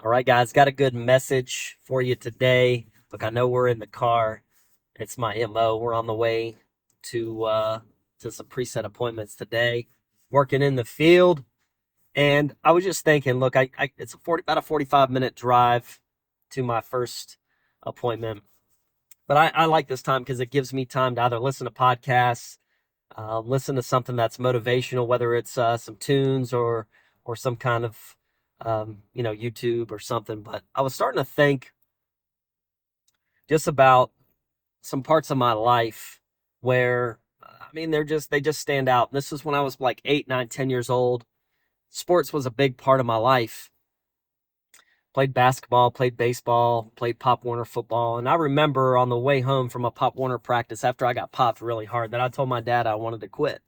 All right, guys, got a good message for you today. Look, I know we're in the car. It's my MO. We're on the way to some preset appointments today, working in the field. And I was just thinking, look, it's about a 45-minute drive to my first appointment. But I like this time because it gives me time to either listen to podcasts, listen to something that's motivational, whether it's some tunes or some kind of YouTube or something. But I was starting to think just about some parts of my life where I mean they just stand out. This is when I was like 8, 9, 10 years old. Sports was a big part of my life. Played basketball, played baseball, played Pop Warner football. And I remember on the way home from a Pop Warner practice after I got popped really hard that I told my dad I wanted to quit.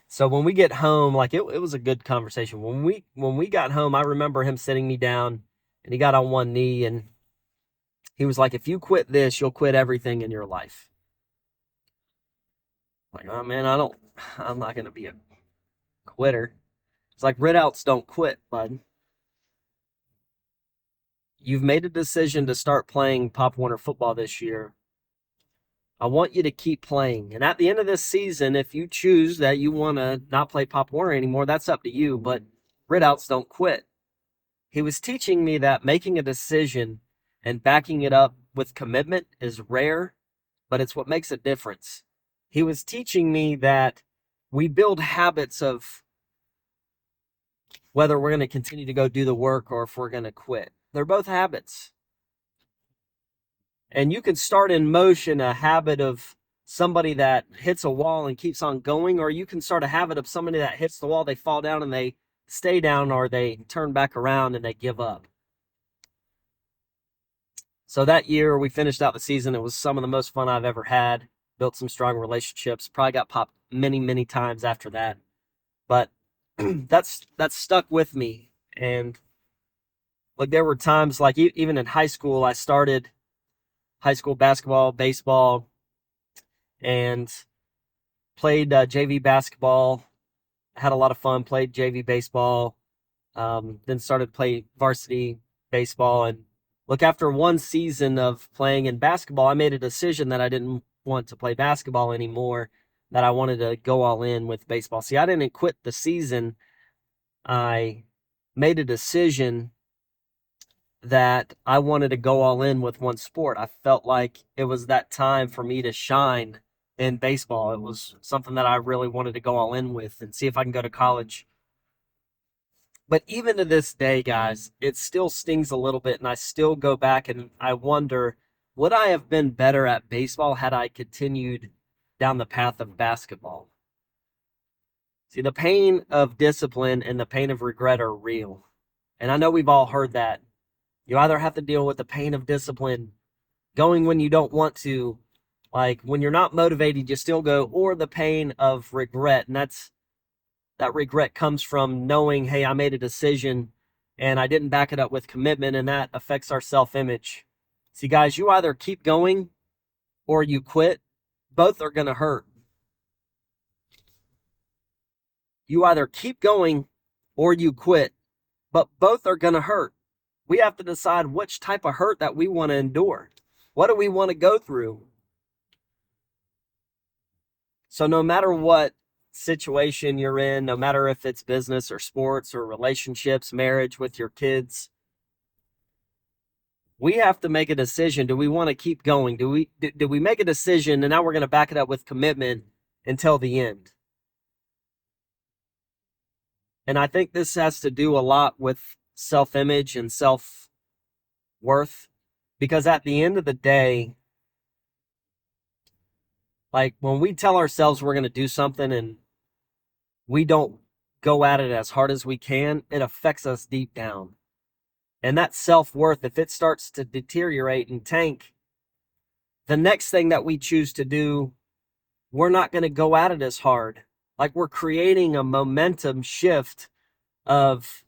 So when we get home, like it was a good conversation. When we got home, I remember him sitting me down and he got on one knee and he was like, if you quit this, you'll quit everything in your life. Like, oh man, I'm not gonna be a quitter. It's like Ridouts don't quit, bud. You've made a decision to start playing Pop Warner football this year. I want you to keep playing. And at the end of this season, if you choose that you want to not play Pop Warner anymore, that's up to you. But Ridouts don't quit. He was teaching me that making a decision and backing it up with commitment is rare, but it's what makes a difference. He was teaching me that we build habits of whether we're going to continue to go do the work or if we're going to quit. They're both habits. And you can start in motion a habit of somebody that hits a wall and keeps on going, or you can start a habit of somebody that hits the wall, they fall down and they stay down, or they turn back around and they give up. So that year we finished out the season. It was some of the most fun I've ever had. Built some strong relationships. Probably got popped many, many times after that. But that's stuck with me. And like there were times like even in high school, I started high school basketball, baseball, and played JV basketball. Had a lot of fun. Played JV baseball. Then started to play varsity baseball. And look, after one season of playing in basketball, I made a decision that I didn't want to play basketball anymore, that I wanted to go all in with baseball. See, I didn't quit the season. I made a decision that I wanted to go all in with one sport. I felt like it was that time for me to shine in baseball. It was something that I really wanted to go all in with and see if I can go to college. But even to this day, guys, it still stings a little bit, and I still go back and I wonder, would I have been better at baseball had I continued down the path of basketball? See, the pain of discipline and the pain of regret are real. And I know we've all heard that. You either have to deal with the pain of discipline, going when you don't want to, like when you're not motivated, you still go, or the pain of regret. And that regret comes from knowing, hey, I made a decision and I didn't back it up with commitment, and that affects our self-image. See, guys, you either keep going or you quit. Both are going to hurt. You either keep going or you quit, but both are going to hurt. We have to decide which type of hurt that we want to endure. What do we want to go through? So no matter what situation you're in, no matter if it's business or sports or relationships, marriage with your kids, we have to make a decision. Do we want to keep going? Do we make a decision and now we're going to back it up with commitment until the end? And I think this has to do a lot with self-image and self-worth, because at the end of the day, like when we tell ourselves we're going to do something and we don't go at it as hard as we can, it affects us deep down. And that self-worth, if it starts to deteriorate and tank, the next thing that we choose to do, we're not going to go at it as hard. Like we're creating a momentum shift of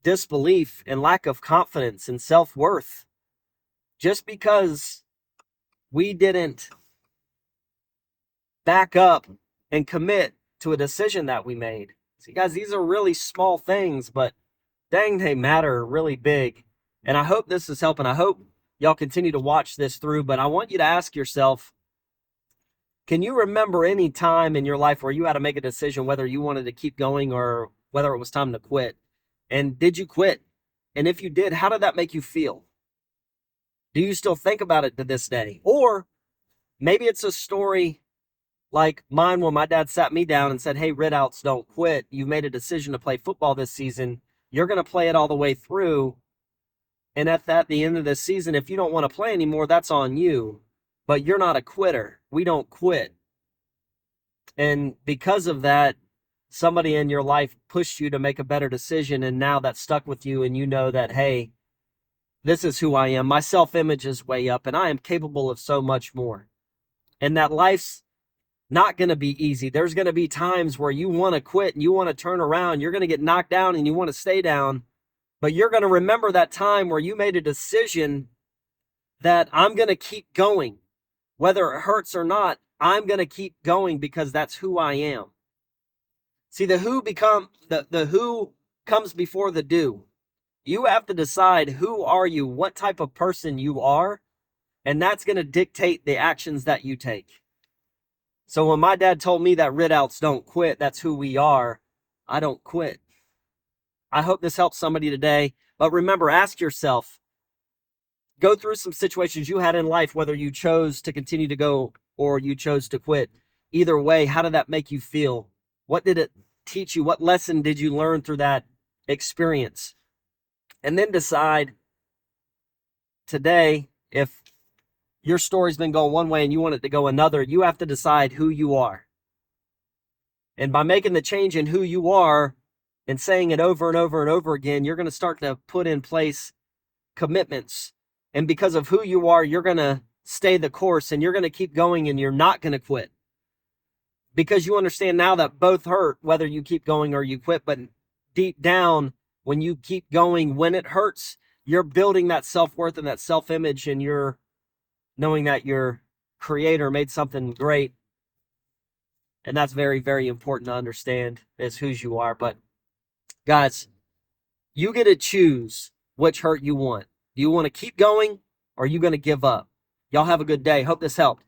disbelief and lack of confidence and self-worth just because we didn't back up and commit to a decision that we made. See, guys, these are really small things, but dang, they matter really big. And I hope this is helping. I hope y'all continue to watch this through, but I want you to ask yourself, can you remember any time in your life where you had to make a decision whether you wanted to keep going or whether it was time to quit? And did you quit? And if you did, how did that make you feel? Do you still think about it to this day? Or maybe it's a story like mine when my dad sat me down and said, hey, Ridouts, don't quit. You made a decision to play football this season. You're going to play it all the way through. And at the end of this season, if you don't want to play anymore, that's on you. But you're not a quitter. We don't quit. And because of that, somebody in your life pushed you to make a better decision, and now that's stuck with you, and you know that, hey, this is who I am. My self-image is way up, and I am capable of so much more. And that life's not going to be easy. There's going to be times where you want to quit and you want to turn around. You're going to get knocked down and you want to stay down. But you're going to remember that time where you made a decision that I'm going to keep going. Whether it hurts or not, I'm going to keep going because that's who I am. See, the who comes before the do. You have to decide, who are you, what type of person you are, and that's going to dictate the actions that you take. So when my dad told me that Ridouts don't quit, that's who we are, I don't quit. I hope this helps somebody today. But remember, ask yourself, go through some situations you had in life, whether you chose to continue to go or you chose to quit. Either way, how did that make you feel? What did it teach you? What lesson did you learn through that experience? And then decide today, if your story's been going one way and you want it to go another, you have to decide who you are. And by making the change in who you are and saying it over and over and over again, you're going to start to put in place commitments. And because of who you are, you're going to stay the course and you're going to keep going and you're not going to quit. Because you understand now that both hurt, whether you keep going or you quit. But deep down, when you keep going, when it hurts, you're building that self-worth and that self-image, and you're knowing that your creator made something great. And that's very, very important to understand, is who you are. But guys, you get to choose which hurt you want. Do you want to keep going, or are you going to give up? Y'all have a good day. Hope this helped.